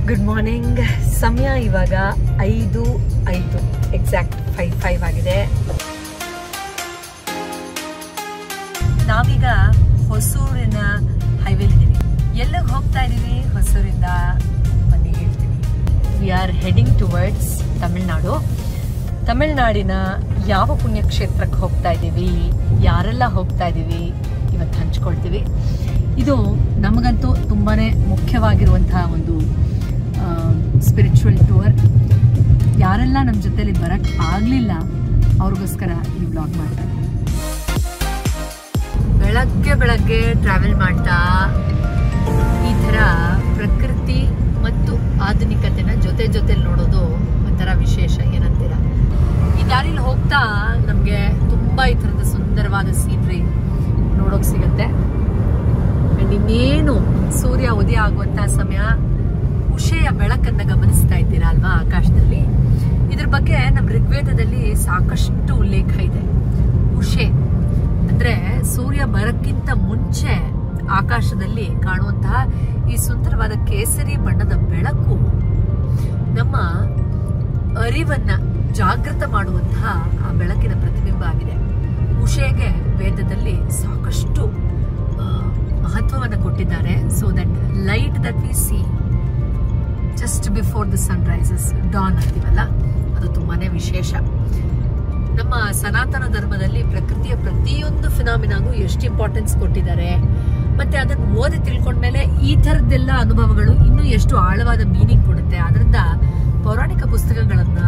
Good morning. ಸಮಯ ಇವಾಗ 5:05 exact 5:05 ಆಗಿದೆ. ನಾವೀಗ ಹೊಸೂರಿನ ಹೈವೇಲಿದ್ದೀವಿ. ಎಲ್ಲಿಗೆ ಹೋಗ್ತಾ ಇದ್ದೀವಿ? ಹೊಸೂರಿಂದ ಬನ್ನಿ ಹೇಳ್ತೀನಿ. We are heading towards Tamil Nadu. ತಮಿಳ್ನಾಡಿನ ಯಾವ ಪುಣ್ಯಕ್ಷೇತ್ರಕ್ಕೆ ಹೋಗ್ತಾ ಇದ್ದೀವಿ, ಯಾರೆಲ್ಲ ಹೋಗ್ತಾ ಇದ್ದೀವಿ ಇವತ್ತು ಹಂಚ್ಕೊಳ್ತೀವಿ. ಇದು ನಮಗಂತೂ ತುಂಬಾ ಮುಖ್ಯವಾಗಿರುವಂತಹ ಒಂದು ಸ್ಪಿರಿಚುವಲ್ ಟೂರ್. ಯಾರೆಲ್ಲ ನಮ್ಮ ಜೊತೆಲಿ ಬರಕ್ಕೆ ಆಗಲಿಲ್ಲ ಅವ್ರಿಗೋಸ್ಕರ ಈ ಬ್ಲಾಗ್ ಮಾಡ್ತಾ ಇದ್ದೀವಿ. ಬೆಳಗ್ಗೆ ಟ್ರಾವೆಲ್ ಮಾಡ್ತಾ ಈ ಥರ ಪ್ರಕೃತಿ ಮತ್ತು ಆಧುನಿಕತೆನ ಜೊತೆಲಿ ನೋಡೋದು ಒಂಥರ ವಿಶೇಷ. ಏನಂತೀರ? ಈ ದಾರಿಲಿ ಹೋಗ್ತಾ ನಮಗೆ ತುಂಬ ಈ ಥರದ ಸುಂದರವಾದ ಸೀನ್ರಿ ನೋಡೋಕೆ ಸಿಗುತ್ತೆ. ಆ್ಯಂಡ್ ಇನ್ನೇನು ಸೂರ್ಯ ಉದಯ ಆಗುವಂತಹ ಸಮಯ, ಉಷೆಯ ಬೆಳಕನ್ನು ಗಮನಿಸ್ತಾ ಇದ್ದೀರಾ ಅಲ್ವಾ ಆಕಾಶದಲ್ಲಿ. ಇದ್ರ ಬಗ್ಗೆ ನಮ್ಮ ಋಗ್ವೇದದಲ್ಲಿ ಸಾಕಷ್ಟು ಉಲ್ಲೇಖ ಇದೆ. ಉಷೆ ಅಂದ್ರೆ ಸೂರ್ಯ ಬರಕ್ಕಿಂತ ಮುಂಚೆ ಆಕಾಶದಲ್ಲಿ ಕಾಣುವಂತಹ ಈ ಸುಂದರವಾದ ಕೇಸರಿ ಬಣ್ಣದ ಬೆಳಕು ನಮ್ಮ ಅರಿವನ್ನ ಜಾಗೃತ ಮಾಡುವಂತಹ ಆ ಬೆಳಕಿನ ಪ್ರತಿಬಿಂಬ ಆಗಿದೆ. ಉಷೆಗೆ ವೇದದಲ್ಲಿ ಸಾಕಷ್ಟು ಮಹತ್ವವನ್ನು ಕೊಟ್ಟಿದ್ದಾರೆ. So that light that we see just before the sun rises, dawn ಅಂತೀವಲ್ಲ, ಅದು ತುಂಬಾನೇ ವಿಶೇಷ. ನಮ್ಮ ಸನಾತನ ಧರ್ಮದಲ್ಲಿ ಪ್ರಕೃತಿಯ ಪ್ರತಿಯೊಂದು ಫಿನಾಮಿನಾಗೂ ಎಷ್ಟು ಇಂಪಾರ್ಟೆನ್ಸ್ ಕೊಟ್ಟಿದ್ದಾರೆ. ಮತ್ತೆ ಅದನ್ನು ಓದಿ ತಿಳ್ಕೊಂಡ್ಮೇಲೆ ಈ ಥರದ್ದೆಲ್ಲ ಅನುಭವಗಳು ಇನ್ನೂ ಎಷ್ಟು ಆಳವಾದ ಮೀನಿಂಗ್ ಕೊಡುತ್ತೆ. ಅದರಿಂದ ಪೌರಾಣಿಕ ಪುಸ್ತಕಗಳನ್ನ,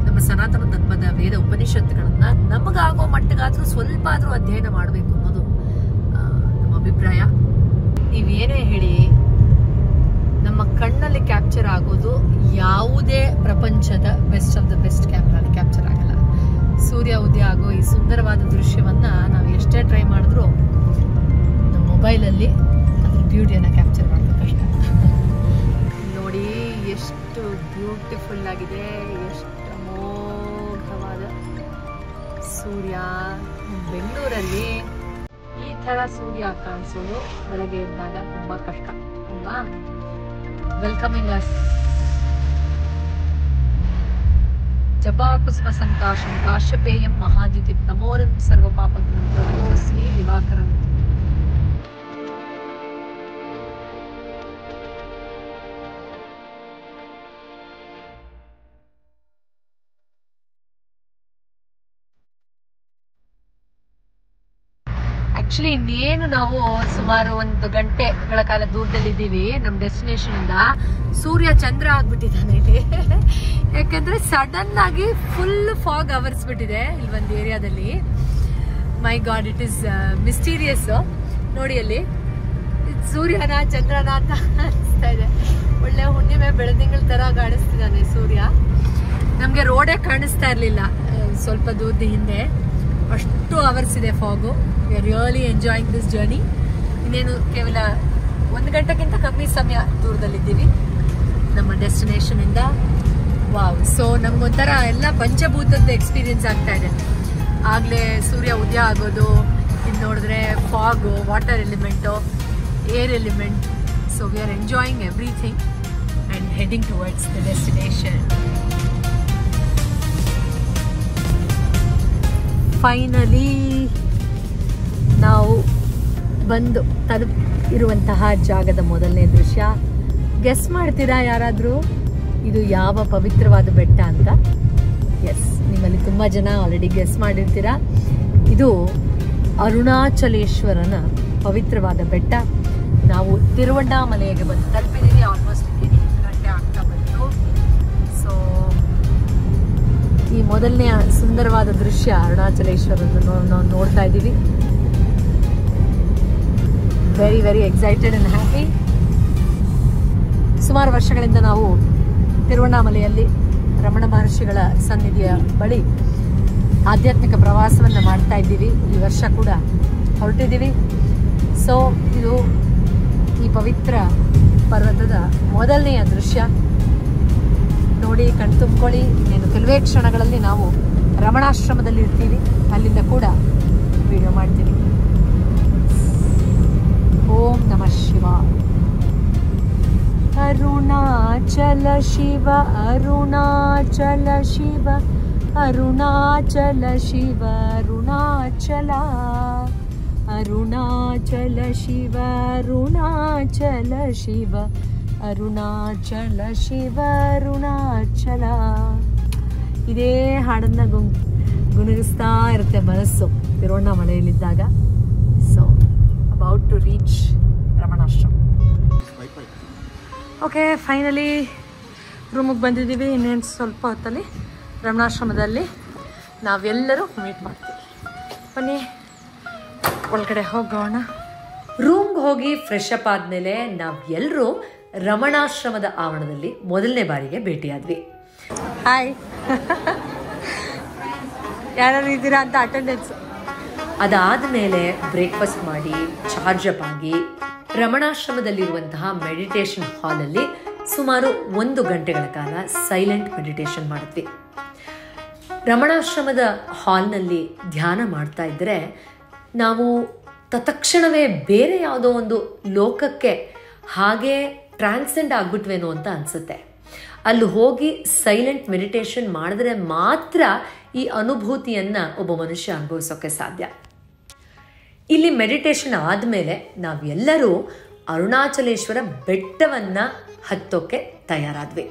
ನಮ್ಮ ಸನಾತನ ಧರ್ಮದ ವೇದ ಉಪನಿಷತ್ತುಗಳನ್ನ ನಮಗಾಗೋ ಮಟ್ಟಿಗಾದ್ರೂ ಸ್ವಲ್ಪ ಆದ್ರೂ ಅಧ್ಯಯನ ಮಾಡಬೇಕು ಅನ್ನೋದು ನಮ್ಮ ಅಭಿಪ್ರಾಯ. ನೀವೇನೇ ಹೇಳಿ, ನಮ್ಮ ಕಣ್ಣಲ್ಲಿ ಕ್ಯಾಪ್ಚರ್ ಆಗೋದು ಯಾವುದೇ ಪ್ರಪಂಚದ ಬೆಸ್ಟ್ ಆಫ್ ದ ಬೆಸ್ಟ್ ಕ್ಯಾಮ್ರಾಲಿ ಕ್ಯಾಪ್ಚರ್ ಆಗಲ್ಲ. ಸೂರ್ಯ ಉದಯ ಆಗೋ ಈ ಸುಂದರವಾದ ದೃಶ್ಯವನ್ನ ನಾವು ಎಷ್ಟೇ ಟ್ರೈ ಮಾಡಿದ್ರು ನಮ್ಮ ಮೊಬೈಲಲ್ಲಿ ಅದ್ರ ಬ್ಯೂಟಿಯನ್ನ ಕ್ಯಾಪ್ಚರ್ ಮಾಡೋದು ಕಷ್ಟ. ನೋಡಿ ಎಷ್ಟು ಬ್ಯೂಟಿಫುಲ್ ಆಗಿದೆ, ಎಷ್ಟು ಅಮೋಘವಾದ ಸೂರ್ಯ. ಬೆಂಗಳೂರಲ್ಲಿ ಈ ತರ ಸೂರ್ಯ ಕಾಣಿಸೋದು ಬೆಳಗ್ಗೆ ಎದ್ದಾಗ ತುಂಬಾ ಕಷ್ಟ ಅಲ್ವಾ? Welcoming us. ಜಪಾ ಕುಸುಮ ಸಂಕಾಶಂ ಕಾಶ್ಯಪೇಯಂ ಮಹಾದ್ಯುತಿ ನಮೋರಂ ಸರ್ವ ಪಾಪಗ್ನಂ ಪ್ರಣತೋಸ್ಮಿ ದಿವಾಕರಂ. ಆಕ್ಚುಲಿ ಇನ್ನೇನು ನಾವು ಸುಮಾರು 1 ಗಂಟೆಗಳ ಕಾಲ ದೂರದಲ್ಲಿದ್ದೀವಿ ನಮ್ಮ ಡೆಸ್ಟಿನೇಷನ್ ಇಂದ. ಸೂರ್ಯ ಚಂದ್ರ ಆಗ್ಬಿಟ್ಟಿದ್ದಾನೆ ಇಲ್ಲಿ. ಯಾಕಂದ್ರೆ ಸಡನ್ ಆಗಿ ಫುಲ್ ಫಾಗ್ ಆವರಿಸ್ಬಿಟ್ಟಿದೆ ಇಲ್ಲಿ ಒಂದು ಏರಿಯಾದಲ್ಲಿ. ಮೈ ಗಾಡ್, ಇಟ್ ಇಸ್ ಮಿಸ್ಟೀರಿಯಸ್. ನೋಡಿ ಅಲ್ಲಿ ಸೂರ್ಯನ ಚಂದ್ರನ ಅಂತ ಅನಿಸ್ತಾ ಇದೆ. ಒಳ್ಳೆ ಹುಣ್ಣಿಮೆ ಬೆಳದಿಂಗಳ ತರ ಕಾಣಿಸ್ತಿದ್ದಾನೆ ಸೂರ್ಯ. ನಮ್ಗೆ ರೋಡೇ ಕಾಣಿಸ್ತಾ ಇರ್ಲಿಲ್ಲ ಸ್ವಲ್ಪ ದೂರದ ಹಿಂದೆ, ಅಷ್ಟು ಆವರಿಸಿದೆ fog. We are really enjoying this journey. ಇನ್ನೇನು ಕೇವಲ 1 ಗಂಟೆಗಿಂತ ಕಮ್ಮಿ ಸಮಯ ದೂರದಲ್ಲಿದ್ದೀವಿ ನಮ್ಮ ಡೆಸ್ಟಿನೇಷನ್ ಇಂದ. ವಾವ್! ಸೊ ನಮ್ಗೊಂಥರ ಎಲ್ಲ ಪಂಚಭೂತದ ಎಕ್ಸ್ಪೀರಿಯನ್ಸ್ ಆಗ್ತಾ ಇದೆ. ಆಗ್ಲೇ ಸೂರ್ಯ ಉದಯ ಆಗೋದು, ಇದು ನೋಡಿದ್ರೆ fog, water element, air element. So we are enjoying everything and heading towards the destination. Finally ನಾವು ಬಂದು ತಲುಪಿರುವಂತಹ ಜಾಗದ ಮೊದಲನೇ ದೃಶ್ಯ. ಗೆಸ್ ಮಾಡ್ತೀರಾ ಯಾರಾದರೂ ಇದು ಯಾವ ಪವಿತ್ರವಾದ ಬೆಟ್ಟ ಅಂತ? ಎಸ್, ನಿಮ್ಮಲ್ಲಿ ತುಂಬ ಜನ ಆಲ್ರೆಡಿ ಗೆಸ್ ಮಾಡಿರ್ತೀರಾ. ಇದು ಅರುಣಾಚಲೇಶ್ವರನ ಪವಿತ್ರವಾದ ಬೆಟ್ಟ. ನಾವು ತಿರುವಣ್ಣಾಮಲೆಗೆ ಬಂದು ತಲುಪಿದ್ದೀವಿ. ಆಲ್ಮೋಸ್ಟ್ 8 ಗಂಟೆ ಆಗ್ತಾ ಬಂತು. ಸೊ ಈ ಮೊದಲನೆಯ ಸುಂದರವಾದ ದೃಶ್ಯ ಅರುಣಾಚಲೇಶ್ವರನ್ನು ನಾವು ನೋಡ್ತಾ ಇದ್ದೀವಿ. Very very excited and happy. ಸುಮಾರು ವರ್ಷಗಳಿಂದ ನಾವು ತಿರುವಣ್ಣಾಮಲೆಯಲ್ಲಿ ರಮಣ ಮಹರ್ಷಿಗಳ ಸನ್ನಿಧಿಯ ಬಳಿ ಆಧ್ಯಾತ್ಮಿಕ ಪ್ರವಾಸವನ್ನು ಮಾಡ್ತಾ ಇದ್ದೀವಿ. ಈ ವರ್ಷ ಕೂಡ ಹೊರಟಿದ್ದೀವಿ. ಸೊ ಇದು ಈ ಪವಿತ್ರ ಪರ್ವತದ ಮೊದಲನೆಯ ದೃಶ್ಯ. ನೋಡಿ, ಕಣ್ತುಂಬ್ಕೊಳ್ಳಿ. ಇನ್ನೇನು ಕೆಲವೇ ಕ್ಷಣಗಳಲ್ಲಿ ನಾವು ರಮಣಾಶ್ರಮದಲ್ಲಿ ಇರ್ತೀವಿ. ಅಲ್ಲಿಂದ ಕೂಡ ವಿಡಿಯೋ ಮಾಡ್ತೀವಿ. ಓಂ ನಮಃ ಶಿವಾಯ. ಅರುಣಾಚಲೇಶ್ವರ ಅರುಣಾಚಲ ಶಿವ ಅರುಣಾಚಲ ಶಿವ ಅರುಣಾಚಲ ಶಿವ ಅರುಣಾಚಲ ಅರುಣಾಚಲ ಶಿವ ಅರುಣಾಚಲ ಶಿವ ಅರುಣಾಚಲ ಶಿವ ಅರುಣಾಚಲ. ಇದೇ ಹಾಡನ್ನು ಗುಣಗಿಸ್ತಾ ಇರುತ್ತೆ ಮನಸ್ಸು ತಿರುವಣ್ಣಾಮಲೆಯಲ್ಲಿದ್ದಾಗ. So about to reach Ramanashram. Okay, finally ರೂಮಿಗೆ ಬಂದಿದ್ದೀವಿ. ಇನ್ನೇನು ಸ್ವಲ್ಪ ಹೊತ್ತಲ್ಲಿ ರಮಣಾಶ್ರಮದಲ್ಲಿ ನಾವೆಲ್ಲರೂ ಮೀಟ್ ಮಾಡ್ತೀವಿ. ಬನ್ನಿ ಒಳಗಡೆ ಹೋಗೋಣ. ರೂಮ್ಗೆ ಹೋಗಿ ಫ್ರೆಶ್ ಅಪ್ ಆದಮೇಲೆ ನಾವೆಲ್ಲರೂ ರಮಣಾಶ್ರಮದ ಆವರಣದಲ್ಲಿ ಮೊದಲನೇ ಬಾರಿಗೆ ಭೇಟಿಯಾದ್ವಿ. ಹಾಯ್, ಯಾರು ಇದ್ದೀರಾ ಅಂತ ಅಟೆಂಡೆನ್ಸ್. ಅದಾದಮೇಲೆ ಬ್ರೇಕ್ಫಾಸ್ಟ್ ಮಾಡಿ ಚಾರ್ಜ್ ಅಪ್ ಆಗಿ ರಮಣಾಶ್ರಮದಲ್ಲಿರುವಂತಹ ಮೆಡಿಟೇಷನ್ ಹಾಲಲ್ಲಿ ಸುಮಾರು 1 ಗಂಟೆಗಳ ಕಾಲ ಸೈಲೆಂಟ್ ಮೆಡಿಟೇಷನ್ ಮಾಡಿದ್ವಿ. ರಮಣಾಶ್ರಮದ ಹಾಲ್ನಲ್ಲಿ ಧ್ಯಾನ ಮಾಡ್ತಾ ಇದ್ದರೆ ನಾವು ತತ್ಕ್ಷಣವೇ ಬೇರೆ ಯಾವುದೋ ಒಂದು ಲೋಕಕ್ಕೆ ಹಾಗೆ ಟ್ರಾನ್ಸೆಂಡ್ ಆಗ್ಬಿಟ್ವೇನೋ ಅಂತ ಅನಿಸುತ್ತೆ. ಅಲ್ಲಿ ಹೋಗಿ ಸೈಲೆಂಟ್ ಮೆಡಿಟೇಷನ್ ಮಾಡಿದ್ರೆ ಮಾತ್ರ ಈ ಅನುಭೂತಿಯನ್ನು ಒಬ್ಬ ಮನುಷ್ಯ ಅನುಭವಿಸೋಕ್ಕೆ ಸಾಧ್ಯ. ಇಲ್ಲಿ ಮೆಡಿಟೇಷನ್ ಆದಮೇಲೆ ನಾವೆಲ್ಲರೂ ಅರುಣಾಚಲೇಶ್ವರ ಬೆಟ್ಟವನ್ನು ಹತ್ತೋಕ್ಕೆ ತಯಾರಾದ್ವಿ.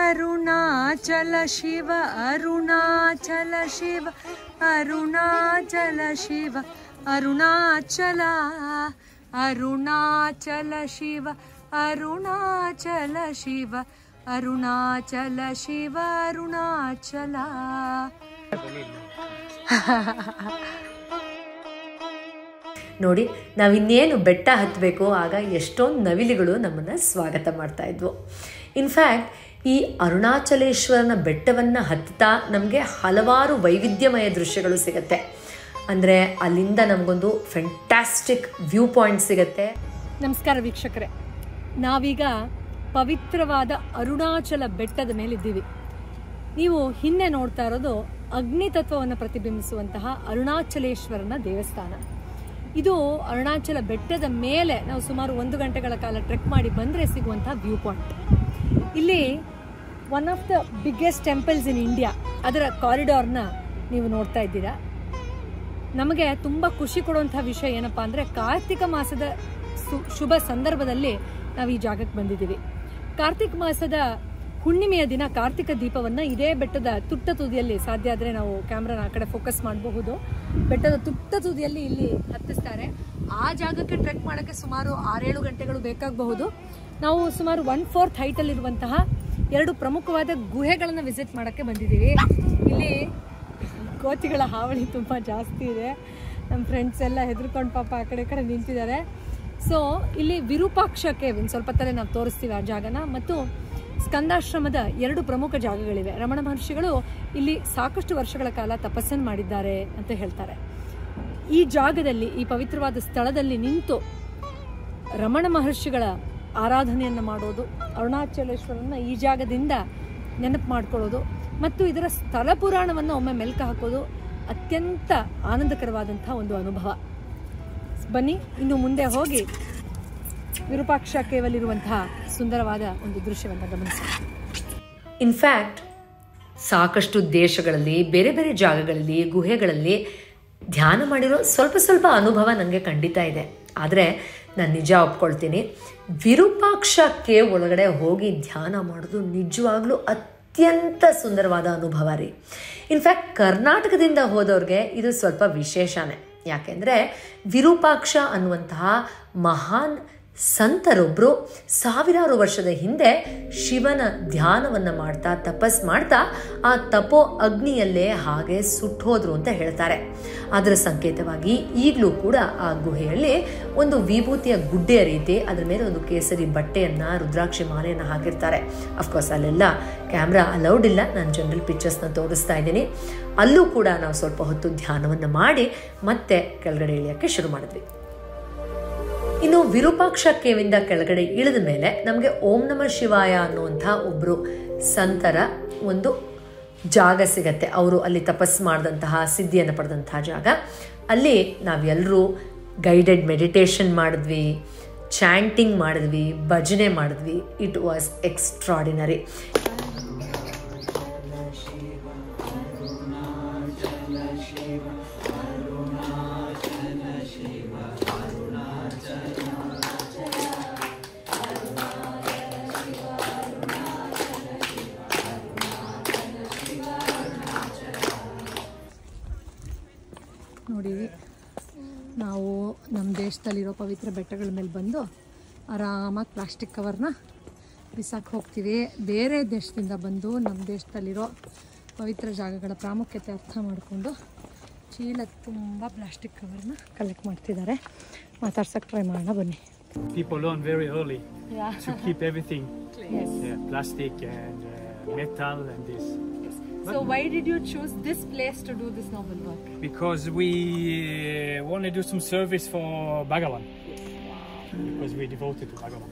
ಅರುಣಾಚಲ ಶಿವ ಅರುಣಾಚಲ ಶಿವ ಅರುಣಾಚಲ ಶಿವ ಅರುಣಾಚಲ ಅರುಣಾಚಲ ಶಿವ ಅರುಣಾಚಲ ಶಿವ ಅರುಣಾಚಲ ಶಿವ ಅರುಣಾಚಲ. ನೋಡಿ, ನಾವಿನ್ನೇನು ಬೆಟ್ಟ ಹತ್ತಬೇಕು ಆಗ ಎಷ್ಟೊಂದು ನವಿಲಿಗಳು ನಮ್ಮನ್ನು ಸ್ವಾಗತ ಮಾಡ್ತಾ ಇದ್ವು. ಇನ್ಫ್ಯಾಕ್ಟ್ ಈ ಅರುಣಾಚಲೇಶ್ವರನ ಬೆಟ್ಟವನ್ನು ಹತ್ತುತ್ತಾ ನಮಗೆ ಹಲವಾರು ವೈವಿಧ್ಯಮಯ ದೃಶ್ಯಗಳು ಸಿಗುತ್ತೆ. ಅಂದರೆ ಅಲ್ಲಿಂದ ನಮಗೊಂದು ಫ್ಯಾಂಟಾಸ್ಟಿಕ್ ವ್ಯೂ ಪಾಯಿಂಟ್ ಸಿಗುತ್ತೆ. ನಮಸ್ಕಾರ ವೀಕ್ಷಕರೇ, ನಾವೀಗ ಪವಿತ್ರವಾದ ಅರುಣಾಚಲ ಬೆಟ್ಟದ ಮೇಲಿದ್ದೀವಿ. ನೀವು ಹಿಂದೆ ನೋಡ್ತಾ ಇರೋದು ಅಗ್ನಿ ತತ್ವವನ್ನು ಪ್ರತಿಬಿಂಬಿಸುವಂತಹ ಅರುಣಾಚಲೇಶ್ವರನ ದೇವಸ್ಥಾನ. ಇದು ಅರುಣಾಚಲ ಬೆಟ್ಟದ ಮೇಲೆ ನಾವು ಸುಮಾರು 1 ಗಂಟೆಗಳ ಕಾಲ ಟ್ರೆಕ್ ಮಾಡಿ ಬಂದರೆ ಸಿಗುವಂತಹ ವ್ಯೂ ಪಾಯಿಂಟ್. ಇಲ್ಲಿ one of the biggest temples in India, ಅದರ ಕಾರಿಡಾರ್ನ ನೀವು ನೋಡ್ತಾ ಇದ್ದೀರಾ. ನಮಗೆ ತುಂಬ ಖುಷಿ ಕೊಡುವಂಥ ವಿಷಯ ಏನಪ್ಪ ಅಂದರೆ, ಕಾರ್ತಿಕ ಮಾಸದ ಶುಭ ಸಂದರ್ಭದಲ್ಲಿ ನಾವು ಈ ಜಾಗಕ್ಕೆ ಬಂದಿದ್ದೀವಿ. ಕಾರ್ತಿಕ ಮಾಸದ ಹುಣ್ಣಿಮೆಯ ದಿನ ಕಾರ್ತಿಕ ದೀಪವನ್ನು ಇದೇ ಬೆಟ್ಟದ ತುಟ್ಟ ತುದಿಯಲ್ಲಿ, ಸಾಧ್ಯ ಆದರೆ ನಾವು ಕ್ಯಾಮ್ರಾನ ಆ ಕಡೆ ಫೋಕಸ್ ಮಾಡಬಹುದು, ಬೆಟ್ಟದ ತುಟ್ಟ ತುದಿಯಲ್ಲಿ ಇಲ್ಲಿ ಹತ್ತಿಸ್ತಾರೆ. ಆ ಜಾಗಕ್ಕೆ ಟ್ರೆಕ್ ಮಾಡೋಕ್ಕೆ ಸುಮಾರು 6-7 ಗಂಟೆಗಳು ಬೇಕಾಗಬಹುದು. ನಾವು ಸುಮಾರು 1/4 ಹೈಟಲ್ಲಿರುವಂತಹ 2 ಪ್ರಮುಖವಾದ ಗುಹೆಗಳನ್ನು ವಿಸಿಟ್ ಮಾಡೋಕ್ಕೆ ಬಂದಿದ್ದೀವಿ. ಇಲ್ಲಿ ಕೋತಿಗಳ ಹಾವಳಿ ತುಂಬ ಜಾಸ್ತಿ ಇದೆ. ನಮ್ಮ ಫ್ರೆಂಡ್ಸ್ ಎಲ್ಲ ಹೆದರ್ಕೊಂಡು ಪಾಪ ಆ ಕಡೆ ನಿಂತಿದ್ದಾರೆ. ಸೊ ಇಲ್ಲಿ ವಿರೂಪಾಕ್ಷ ಕೇವ್, ಇನ್ನು ಸ್ವಲ್ಪ ತಲೆ ನಾವು ತೋರಿಸ್ತೀವಿ ಆ ಜಾಗನ. ಮತ್ತು ಸ್ಕಂದಾಶ್ರಮದ 2 ಪ್ರಮುಖ ಜಾಗಗಳಿವೆ. ರಮಣ ಮಹರ್ಷಿಗಳು ಇಲ್ಲಿ ಸಾಕಷ್ಟು ವರ್ಷಗಳ ಕಾಲ ತಪಸ್ಸನ್ನು ಮಾಡಿದ್ದಾರೆ ಅಂತ ಹೇಳ್ತಾರೆ. ಈ ಜಾಗದಲ್ಲಿ, ಈ ಪವಿತ್ರವಾದ ಸ್ಥಳದಲ್ಲಿ ನಿಂತು ರಮಣ ಮಹರ್ಷಿಗಳ ಆರಾಧನೆಯನ್ನು ಮಾಡೋದು, ಅರುಣಾಚಲೇಶ್ವರನ ಈ ಜಾಗದಿಂದ ನೆನಪು ಮಾಡ್ಕೊಳ್ಳೋದು ಮತ್ತು ಇದರ ಸ್ಥಳ ಪುರಾಣವನ್ನು ಒಮ್ಮೆ ಮೆಲ್ಕು ಹಾಕೋದು ಅತ್ಯಂತ ಆನಂದಕರವಾದಂಥ ಒಂದು ಅನುಭವ. ಬನ್ನಿ ಇನ್ನು ಮುಂದೆ ಹೋಗಿ ವಿರೂಪಾಕ್ಷ ಕೇವಲಿರುವಂತಹ ಸುಂದರವಾದ ಒಂದು ದೃಶ್ಯವನ್ನು ಗಮನಿಸಿ. ಇನ್ಫ್ಯಾಕ್ಟ್ ಸಾಕಷ್ಟು ದೇಶಗಳಲ್ಲಿ, ಬೇರೆ ಬೇರೆ ಜಾಗಗಳಲ್ಲಿ, ಗುಹೆಗಳಲ್ಲಿ ಧ್ಯಾನ ಮಾಡಿರೋ ಸ್ವಲ್ಪ ಅನುಭವ ನನಗೆ ಖಂಡಿತ ಇದೆ. ಆದರೆ ನಾನು ನಿಜ ಒಪ್ಕೊಳ್ತೀನಿ, ವಿರೂಪಾಕ್ಷ ಕೇವ್ ಒಳಗಡೆ ಹೋಗಿ ಧ್ಯಾನ ಮಾಡೋದು ನಿಜವಾಗ್ಲೂ ಅತ್ಯಂತ ಸುಂದರವಾದ ಅನುಭವ ರೀ. ಇನ್ಫ್ಯಾಕ್ಟ್ ಕರ್ನಾಟಕದಿಂದ ಹೋದವ್ರಿಗೆ ಇದು ಸ್ವಲ್ಪ ವಿಶೇಷನೇ. ಯಾಕೆಂದರೆ ವಿರೂಪಾಕ್ಷ ಅನ್ನುವಂತಹ ಮಹಾನ್ ಸಂತರೊಬ್ಬರು ಸಾವಿರಾರು ವರ್ಷದ ಹಿಂದೆ ಶಿವನ ಧ್ಯಾನವನ್ನು ಮಾಡ್ತಾ, ತಪಸ್ ಮಾಡ್ತಾ ಆ ತಪೋ ಅಗ್ನಿಯಲ್ಲೇ ಹಾಗೆ ಸುಟ್ಟೋದ್ರು ಅಂತ ಹೇಳ್ತಾರೆ. ಅದರ ಸಂಕೇತವಾಗಿ ಈಗಲೂ ಕೂಡ ಆ ಗುಹೆಯಲ್ಲಿ ಒಂದು ವಿಭೂತಿಯ ಗುಡ್ಡೆಯ ರೀತಿ ಅದರ ಮೇಲೆ ಒಂದು ಕೇಸರಿ ಬಟ್ಟೆಯನ್ನು, ರುದ್ರಾಕ್ಷಿ ಮಾಲೆಯನ್ನು ಹಾಕಿರ್ತಾರೆ. ಅಫ್ಕೋರ್ಸ್ ಅಲ್ಲೆಲ್ಲ ಕ್ಯಾಮ್ರಾ ಅಲೌಡ್ ಇಲ್ಲ, ನಾನು ಜನರಲ್ ಪಿಕ್ಚರ್ಸ್ನ ತೋರಿಸ್ತಾ ಇದ್ದೀನಿ. ಅಲ್ಲೂ ಕೂಡ ನಾವು ಸ್ವಲ್ಪ ಹೊತ್ತು ಧ್ಯಾನವನ್ನು ಮಾಡಿ ಮತ್ತೆ ಕೆಳಗಡೆ ಇಳಿಯೋಕ್ಕೆ ಶುರು ಮಾಡಿದ್ವಿ. ಇನ್ನು ವಿರೂಪಾಕ್ಷ ಕೇವಿಂದ ಕೆಳಗಡೆ ಇಳಿದ ಮೇಲೆ ನಮಗೆ ಓಂ ನಮಃ ಶಿವಾಯ ಅನ್ನುವಂಥ ಒಬ್ಬರು ಸಂತರ ಒಂದು ಜಾಗ ಸಿಗತ್ತೆ. ಅವರು ಅಲ್ಲಿ ತಪಸ್ಸು ಮಾಡಿದಂತಹ, ಸಿದ್ಧಿಯನ್ನು ಪಡೆದಂತಹ ಜಾಗ. ಅಲ್ಲಿ ನಾವೆಲ್ಲರೂ ಗೈಡೆಡ್ ಮೆಡಿಟೇಷನ್ ಮಾಡಿದ್ವಿ, ಚಾಂಟಿಂಗ್ ಮಾಡಿದ್ವಿ, ಭಜನೆ ಮಾಡಿದ್ವಿ. It was extraordinary. ನೋಡಿ, ನಾವು ನಮ್ಮ ದೇಶದಲ್ಲಿರೋ ಪವಿತ್ರ ಬೆಟ್ಟಗಳ ಮೇಲೆ ಬಂದು ಆರಾಮಾಗಿ ಪ್ಲಾಸ್ಟಿಕ್ ಕವರ್ನ ಬಿಸಾಕಿ ಹೋಗ್ತೀವಿ. ಬೇರೆ ದೇಶದಿಂದ ಬಂದು ನಮ್ಮ ದೇಶದಲ್ಲಿರೋ ಪವಿತ್ರ ಜಾಗಗಳ ಪ್ರಾಮುಖ್ಯತೆ ಅರ್ಥ ಮಾಡಿಕೊಂಡು ಚೀಲ ತುಂಬ ಪ್ಲಾಸ್ಟಿಕ್ ಕವರ್ನ ಕಲೆಕ್ಟ್ ಮಾಡ್ತಿದ್ದಾರೆ. ಮಾತಾಡ್ಸಕ್ಕೆ ಟ್ರೈ ಮಾಡೋಣ ಬನ್ನಿ. People learn very early to keep everything. Yes. Yeah, plastic and metal and this. So why did you choose this place to do this noble work? Because we want to do some service for Bhagavan. Because we're devoted to Bhagavan.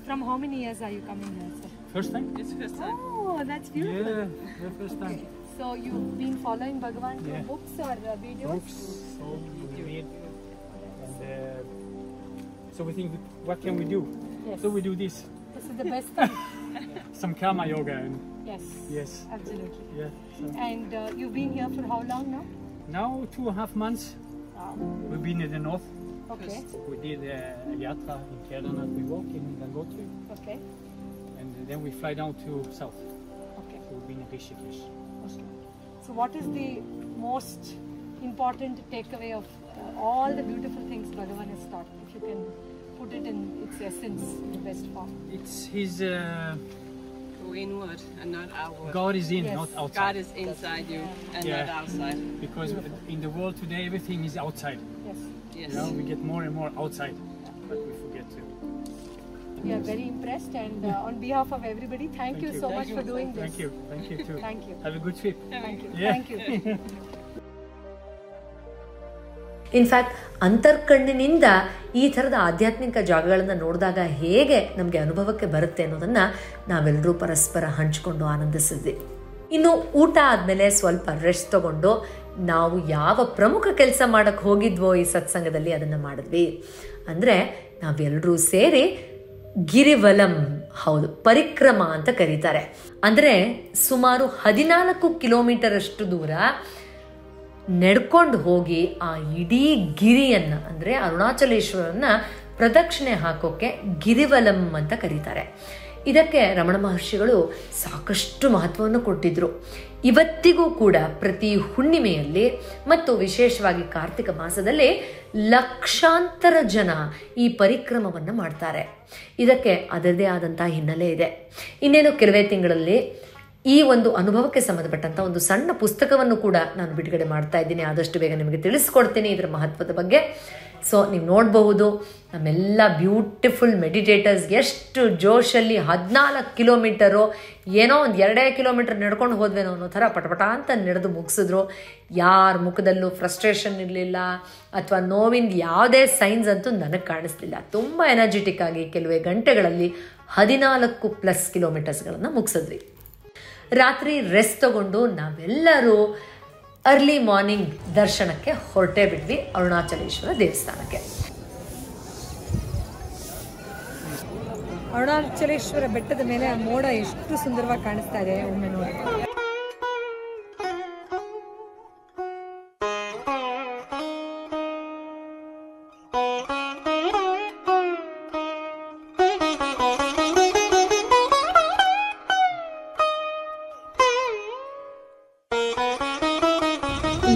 From how many years are you coming here, sir? First time? It's first time. Oh, that's beautiful. Yeah, the first time. So you've been following Bhagavan through Yeah. books or videos? Books, so we read. And so we think, what can we do? Yes. So we do this. This is the best thing. Some karma yoga. And Yes. yes. Absolutely. Yeah. So And you've been here for how long now? now 2.5 months. Wow. We've been in the north. Okay. We did a yatra in Kedarnath. We walk in Gangotri. Okay. And then we fly down to south. Okay. So we've been in Rishikesh. Okay. So what is the most important takeaway of all the beautiful things Bhagavan has taught? If you can put it in its essence in the best form. It's his Go inward and not outward. God is in, Yes. not outside. God is inside you and Yeah. not outside. Because in the world today, everything is outside. Yes. Yes. You know, we get more and more outside, but we forget to. We are very impressed, and on behalf of everybody, thank you so much for doing this. Thank you too. Thank you. Have a good trip. Thank you. Yeah. Thank you. In fact ಅಂತರ್ಕಣ್ಣಿನಿಂದ ಈ ಥರದ ಆಧ್ಯಾತ್ಮಿಕ ಜಾಗಗಳನ್ನು ನೋಡಿದಾಗ ಹೇಗೆ ನಮಗೆ ಅನುಭವಕ್ಕೆ ಬರುತ್ತೆ ಅನ್ನೋದನ್ನು ನಾವೆಲ್ಲರೂ ಪರಸ್ಪರ ಹಂಚಿಕೊಂಡು ಆನಂದಿಸಿದ್ವಿ. ಇನ್ನು ಊಟ ಆದಮೇಲೆ ಸ್ವಲ್ಪ ರೆಸ್ಟ್ ತಗೊಂಡು ನಾವು ಯಾವ ಪ್ರಮುಖ ಕೆಲಸ ಮಾಡೋಕ್ಕೆ ಹೋಗಿದ್ವೋ ಈ ಸತ್ಸಂಗದಲ್ಲಿ ಅದನ್ನು ಮಾಡಿದ್ವಿ. ಅಂದರೆ ನಾವೆಲ್ಲರೂ ಸೇರಿ ಗಿರಿವಲಂ, ಹೌದು, ಪರಿಕ್ರಮ ಅಂತ ಕರೀತಾರೆ. ಅಂದರೆ ಸುಮಾರು 14 ಕಿಲೋಮೀಟರ್ ಅಷ್ಟು ದೂರ ನಡ್ಕೊಂಡು ಹೋಗಿ ಆ ಇಡೀ ಗಿರಿಯನ್ನು, ಅಂದರೆ ಅರುಣಾಚಲೇಶ್ವರನ್ನ ಪ್ರದಕ್ಷಿಣೆ ಹಾಕೋಕ್ಕೆ ಗಿರಿವಲಂ ಅಂತ ಕರೀತಾರೆ. ಇದಕ್ಕೆ ರಮಣ ಮಹರ್ಷಿಗಳು ಸಾಕಷ್ಟು ಮಹತ್ವವನ್ನು ಕೊಟ್ಟಿದ್ರು. ಇವತ್ತಿಗೂ ಕೂಡ ಪ್ರತಿ ಹುಣ್ಣಿಮೆಯಲ್ಲಿ ಮತ್ತು ವಿಶೇಷವಾಗಿ ಕಾರ್ತಿಕ ಮಾಸದಲ್ಲಿ ಲಕ್ಷಾಂತರ ಜನ ಈ ಪರಿಕ್ರಮವನ್ನು ಮಾಡ್ತಾರೆ. ಇದಕ್ಕೆ ಅದರದೇ ಆದಂಥ ಹಿನ್ನೆಲೆ ಇದೆ. ಇನ್ನೇನು ಕೆಲವೇ ತಿಂಗಳಲ್ಲಿ ಈ ಒಂದು ಅನುಭವಕ್ಕೆ ಸಂಬಂಧಪಟ್ಟಂಥ ಒಂದು ಸಣ್ಣ ಪುಸ್ತಕವನ್ನು ಕೂಡ ನಾನು ಬಿಡುಗಡೆ ಮಾಡ್ತಾ ಇದ್ದೀನಿ. ಆದಷ್ಟು ಬೇಗ ನಿಮಗೆ ತಿಳಿಸ್ಕೊಡ್ತೀನಿ ಇದರ ಮಹತ್ವದ ಬಗ್ಗೆ. ಸೊ ನೀವು ನೋಡಬಹುದು, ನಮ್ಮೆಲ್ಲ ಬ್ಯೂಟಿಫುಲ್ ಮೆಡಿಟೇಟರ್ಸ್ ಎಷ್ಟು ಜೋಶಲ್ಲಿ 14 ಕಿಲೋಮೀಟರು, ಏನೋ ಒಂದು 2 ಕಿಲೋಮೀಟರ್ ನಡ್ಕೊಂಡು ಹೋದ್ವೇನೋ ಅನ್ನೋ ಥರ ಪಟಪಟ ಅಂತ ನಡೆದು ಮುಗಿಸಿದ್ರು. ಯಾರ ಮುಖದಲ್ಲೂ ಫ್ರಸ್ಟ್ರೇಷನ್ ಇರಲಿಲ್ಲ ಅಥವಾ ನೋವಿಂದ ಯಾವುದೇ ಸೈನ್ಸ್ ಅಂತೂ ನನಗೆ ಕಾಣಿಸ್ಲಿಲ್ಲ. ತುಂಬ ಎನರ್ಜೆಟಿಕ್ ಆಗಿ ಕೆಲವೇ ಗಂಟೆಗಳಲ್ಲಿ 14+ ಕಿಲೋಮೀಟರ್ಸ್ಗಳನ್ನು ಮುಗಿಸಿದ್ವಿ. ರಾತ್ರಿ ರೆಸ್ಟ್ ತಗೊಂಡು ನಾವೆಲ್ಲರೂ ಅರ್ಲಿ ಮಾರ್ನಿಂಗ್ ದರ್ಶನಕ್ಕೆ ಹೊರಟೇ ಬಿಟ್ವಿ ಅರುಣಾಚಲೇಶ್ವರ ದೇವಸ್ಥಾನಕ್ಕೆ. ಅರುಣಾಚಲೇಶ್ವರ ಬೆಟ್ಟದ ಮೇಲೆ ಆ ಮೋಡ ಎಷ್ಟು ಸುಂದರವಾಗಿ ಕಾಣಿಸ್ತಾ ಇದೆ, ಒಮ್ಮೆ ನೋಡಿ.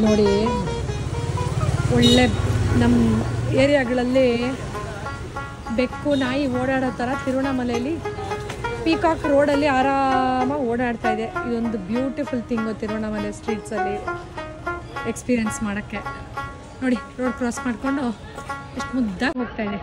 ನೋಡಿ, ಒಳ್ಳೆ ನಮ್ಮ ಏರಿಯಾಗಳಲ್ಲಿ ಬೆಕ್ಕು ನಾಯಿ ಓಡಾಡೋ ಥರ ತಿರುವಣ್ಣಾಮಲೆಯಲ್ಲಿ ಪೀಕಾಕ್ ರೋಡಲ್ಲಿ ಆರಾಮಾಗಿ ಓಡಾಡ್ತಾ ಇದೆ. ಇದೊಂದು ಬ್ಯೂಟಿಫುಲ್ ಥಿಂಗು ತಿರುವಣ್ಣಾಮಲೆ ಸ್ಟ್ರೀಟ್ಸಲ್ಲಿ ಎಕ್ಸ್ಪೀರಿಯೆನ್ಸ್ ಮಾಡೋಕ್ಕೆ. ನೋಡಿ, ರೋಡ್ ಕ್ರಾಸ್ ಮಾಡಿಕೊಂಡು ಎಷ್ಟು ಮುದ್ದಾಗಿ ಹೋಗ್ತಾ ಇದೆ.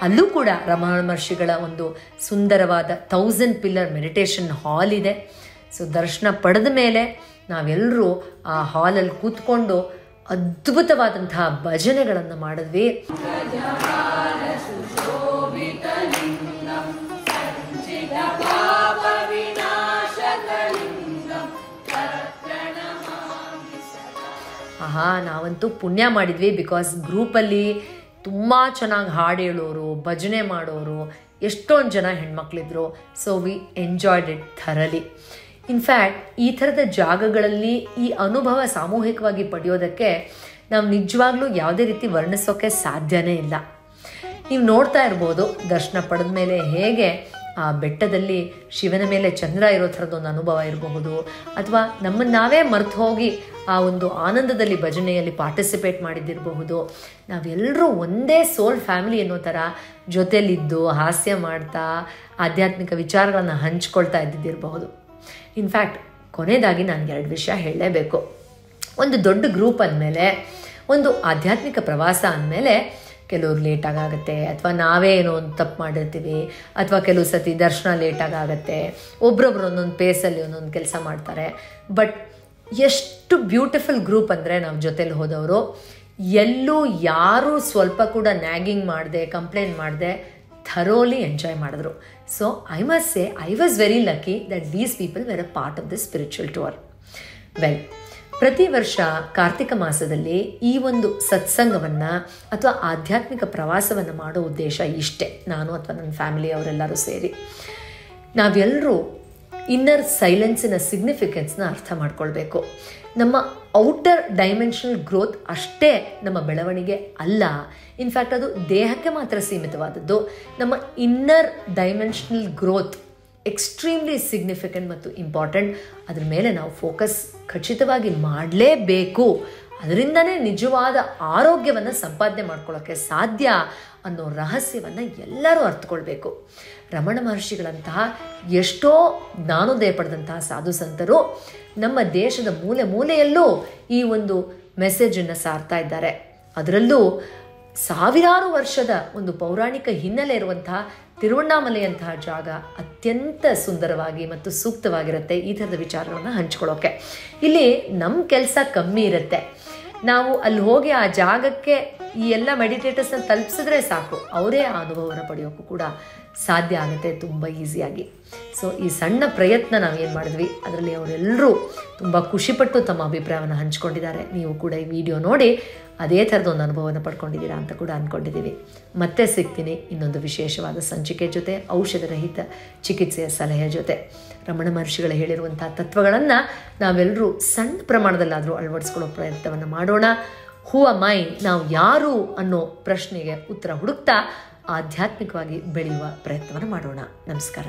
ಅಲ್ಲೂ ಕೂಡ ರಮಣ ಮಹರ್ಷಿಗಳ ಒಂದು ಸುಂದರವಾದ 1000 ಪಿಲ್ಲರ್ ಮೆಡಿಟೇಷನ್ ಹಾಲ್ ಇದೆ. ಸೊ ದರ್ಶನ ಪಡೆದ ಮೇಲೆ ನಾವೆಲ್ಲರೂ ಆ ಹಾಲಲ್ಲಿ ಕೂತ್ಕೊಂಡು ಅದ್ಭುತವಾದಂತಹ ಭಜನೆಗಳನ್ನು ಮಾಡಿದ್ವಿ. ನಾವಂತೂ ಪುಣ್ಯ ಮಾಡಿದ್ವಿ. ಬಿಕಾಸ್ ಗ್ರೂಪಲ್ಲಿ ತುಂಬ ಚೆನ್ನಾಗಿ ಹಾಡು ಹೇಳೋರು, ಭಜನೆ ಮಾಡೋರು ಎಷ್ಟೊಂದು ಜನ ಹೆಣ್ಮಕ್ಳಿದ್ರು. ಸೊ ವಿ ಎಂಜಾಯ್ಡ್ ಇಟ್ ಥರಲಿ. ಇನ್ಫ್ಯಾಕ್ಟ್ ಈ ಥರದ ಜಾಗಗಳಲ್ಲಿ ಈ ಅನುಭವ ಸಾಮೂಹಿಕವಾಗಿ ಪಡೆಯೋದಕ್ಕೆ ನಾವು ನಿಜವಾಗ್ಲೂ ಯಾವುದೇ ರೀತಿ ವರ್ಣಿಸೋಕ್ಕೆ ಸಾಧ್ಯನೇ ಇಲ್ಲ. ನೀವು ನೋಡ್ತಾ ಇರ್ಬೋದು ದರ್ಶನ ಪಡೆದ ಮೇಲೆ ಹೇಗೆ ಆ ಬೆಟ್ಟದಲ್ಲಿ ಶಿವನ ಮೇಲೆ ಚಂದ್ರ ಇರೋ ಥರದೊಂದು ಅನುಭವ ಇರಬಹುದು, ಅಥವಾ ನಮ್ಮನ್ನು ನಾವೇ ಮರೆತು ಹೋಗಿ ಆ ಒಂದು ಆನಂದದಲ್ಲಿ ಭಜನೆಯಲ್ಲಿ ಪಾರ್ಟಿಸಿಪೇಟ್ ಮಾಡಿದ್ದಿರಬಹುದು. ನಾವೆಲ್ಲರೂ ಒಂದೇ ಸೋಲ್ ಫ್ಯಾಮಿಲಿ ಅನ್ನೋ ಥರ ಜೊತೆಲಿದ್ದು ಹಾಸ್ಯ ಮಾಡ್ತಾ ಆಧ್ಯಾತ್ಮಿಕ ವಿಚಾರಗಳನ್ನು ಹಂಚ್ಕೊಳ್ತಾ ಇದ್ದಿದ್ದಿರಬಹುದು. ಇನ್ಫ್ಯಾಕ್ಟ್ ಕೊನೆಯದಾಗಿ ನಾನು 2 ವಿಷಯ ಹೇಳಲೇಬೇಕು. ಒಂದು ದೊಡ್ಡ ಗ್ರೂಪ್ ಅಂದಮೇಲೆ, ಒಂದು ಆಧ್ಯಾತ್ಮಿಕ ಪ್ರವಾಸ ಅಂದಮೇಲೆ ಕೆಲವ್ರು ಲೇಟಾಗುತ್ತೆ, ಅಥವಾ ನಾವೇ ಏನೋ ಒಂದು ತಪ್ಪು ಮಾಡಿರ್ತೀವಿ, ಅಥವಾ ಕೆಲವು ಸತಿ ದರ್ಶನ ಲೇಟಾಗುತ್ತೆ. ಒಬ್ರೊಬ್ರು ಒಂದೊಂದು ಪೇಸಲ್ಲಿ ಒಂದೊಂದು ಕೆಲಸ ಮಾಡ್ತಾರೆ. ಬಟ್ ಎಷ್ಟು ಬ್ಯೂಟಿಫುಲ್ ಗ್ರೂಪ್ ಅಂದರೆ ನಾವು ಜೊತೆಲಿ ಹೋದವರು ಎಲ್ಲೂ ಯಾರೂ ಸ್ವಲ್ಪ ಕೂಡ ನ್ಯಾಗಿಂಗ್ ಮಾಡದೆ, ಕಂಪ್ಲೇಂಟ್ ಮಾಡದೆ ಥರೋಲಿ ಎಂಜಾಯ್ ಮಾಡಿದ್ರು. So I must say I was very lucky that these people were a part of this spiritual tour. Well, ಪ್ರತಿ ವರ್ಷ ಕಾರ್ತಿಕ ಮಾಸದಲ್ಲಿ ಈ ಒಂದು ಸತ್ಸಂಗವನ್ನು ಅಥವಾ ಆಧ್ಯಾತ್ಮಿಕ ಪ್ರವಾಸವನ್ನು ಮಾಡೋ ಉದ್ದೇಶ ಇಷ್ಟೇ. ನಾನು ಅಥವಾ ನನ್ನ ಫ್ಯಾಮಿಲಿ ಅವರೆಲ್ಲರೂ ಸೇರಿ ನಾವೆಲ್ಲರೂ ಇನ್ನರ್ ಸೈಲೆನ್ಸಿನ ಸಿಗ್ನಿಫಿಕೆನ್ಸ್ನ ಅರ್ಥ ಮಾಡ್ಕೊಳ್ಬೇಕು. ನಮ್ಮ ಔಟರ್ ಡೈಮೆನ್ಷನಲ್ ಗ್ರೋತ್ ಅಷ್ಟೇ ನಮ್ಮ ಬೆಳವಣಿಗೆ ಅಲ್ಲ. ಇನ್ಫ್ಯಾಕ್ಟ್ ಅದು ದೇಹಕ್ಕೆ ಮಾತ್ರ ಸೀಮಿತವಾದದ್ದು. ನಮ್ಮ inner dimensional growth extremely significant ಮತ್ತು ಇಂಪಾರ್ಟೆಂಟ್. ಅದ್ರ ಮೇಲೆ ನಾವು ಫೋಕಸ್ ಖಚಿತವಾಗಿ ಮಾಡಲೇಬೇಕು. ಅದರಿಂದನೇ ನಿಜವಾದ ಆರೋಗ್ಯವನ್ನು ಸಂಪಾದನೆ ಮಾಡ್ಕೊಳ್ಳೋಕ್ಕೆ ಸಾಧ್ಯ ಅನ್ನೋ ರಹಸ್ಯವನ್ನು ಎಲ್ಲರೂ ಅರ್ಥಕೊಳ್ಬೇಕು. ರಮಣ ಮಹರ್ಷಿಗಳಂತಹ ಎಷ್ಟೋ ಜ್ಞಾನೋದಯ ಪಡೆದಂತಹ ಸಾಧು ಸಂತರು ನಮ್ಮ ದೇಶದ ಮೂಲೆ ಮೂಲೆಯಲ್ಲೂ ಈ ಒಂದು ಮೆಸೇಜನ್ನು ಸಾರ್ತಾ ಇದ್ದಾರೆ. ಅದರಲ್ಲೂ ಸಾವಿರಾರು ವರ್ಷದ ಒಂದು ಪೌರಾಣಿಕ ಹಿನ್ನೆಲೆ ಇರುವಂತಹ ತಿರುವಣ್ಣಾಮಲೆಯಂತಹ ಜಾಗ ಅತ್ಯಂತ ಸುಂದರವಾಗಿ ಮತ್ತು ಸೂಕ್ತವಾಗಿರುತ್ತೆ ಈ ಥರದ ವಿಚಾರಗಳನ್ನು ಹಂಚ್ಕೊಳ್ಳೋಕ್ಕೆ. ಇಲ್ಲಿ ನಮ್ಮ ಕೆಲಸ ಕಮ್ಮಿ ಇರುತ್ತೆ. ನಾವು ಅಲ್ಲಿ ಹೋಗಿ ಆ ಜಾಗಕ್ಕೆ ಈ ಎಲ್ಲ ಮೆಡಿಟೇಟರ್ಸ್ನ ತಲುಪಿಸಿದ್ರೆ ಸಾಕು, ಅವರೇ ಆ ಅನುಭವವನ್ನು ಪಡೆಯೋಕ್ಕೂ ಕೂಡ ಸಾಧ್ಯ ಆಗುತ್ತೆ ತುಂಬ ಈಸಿಯಾಗಿ. ಸೊ ಈ ಸಣ್ಣ ಪ್ರಯತ್ನ ನಾವೇನು ಮಾಡಿದ್ವಿ, ಅದರಲ್ಲಿ ಅವರೆಲ್ಲರೂ ತುಂಬ ಖುಷಿಪಟ್ಟು ತಮ್ಮ ಅಭಿಪ್ರಾಯವನ್ನು ಹಂಚ್ಕೊಂಡಿದ್ದಾರೆ. ನೀವು ಕೂಡ ಈ ವಿಡಿಯೋ ನೋಡಿ ಅದೇ ಥರದ ಒಂದು ಅನುಭವವನ್ನು ಪಡ್ಕೊಂಡಿದ್ದೀರಾ ಅಂತ ಕೂಡ ಅಂದ್ಕೊಂಡಿದ್ದೀವಿ. ಮತ್ತೆ ಸಿಗ್ತೀನಿ ಇನ್ನೊಂದು ವಿಶೇಷವಾದ ಸಂಚಿಕೆ ಜೊತೆ, ಔಷಧರಹಿತ ಚಿಕಿತ್ಸೆಯ ಸಲಹೆಯ ಜೊತೆ. ರಮಣ ಮಹರ್ಷಿಗಳು ಹೇಳಿರುವಂಥ ತತ್ವಗಳನ್ನು ನಾವೆಲ್ಲರೂ ಸಣ್ಣ ಪ್ರಮಾಣದಲ್ಲಾದರೂ ಅಳವಡಿಸ್ಕೊಳ್ಳೋ ಪ್ರಯತ್ನವನ್ನು ಮಾಡೋಣ. ಹೂ ಅ ಮೈ, ನಾವು ಯಾರು ಅನ್ನೋ ಪ್ರಶ್ನೆಗೆ ಉತ್ತರ ಹುಡುಕ್ತಾ ಆಧ್ಯಾತ್ಮಿಕವಾಗಿ ಬೆಳೆಯುವ ಪ್ರಯತ್ನವನ್ನು ಮಾಡೋಣ. ನಮಸ್ಕಾರ.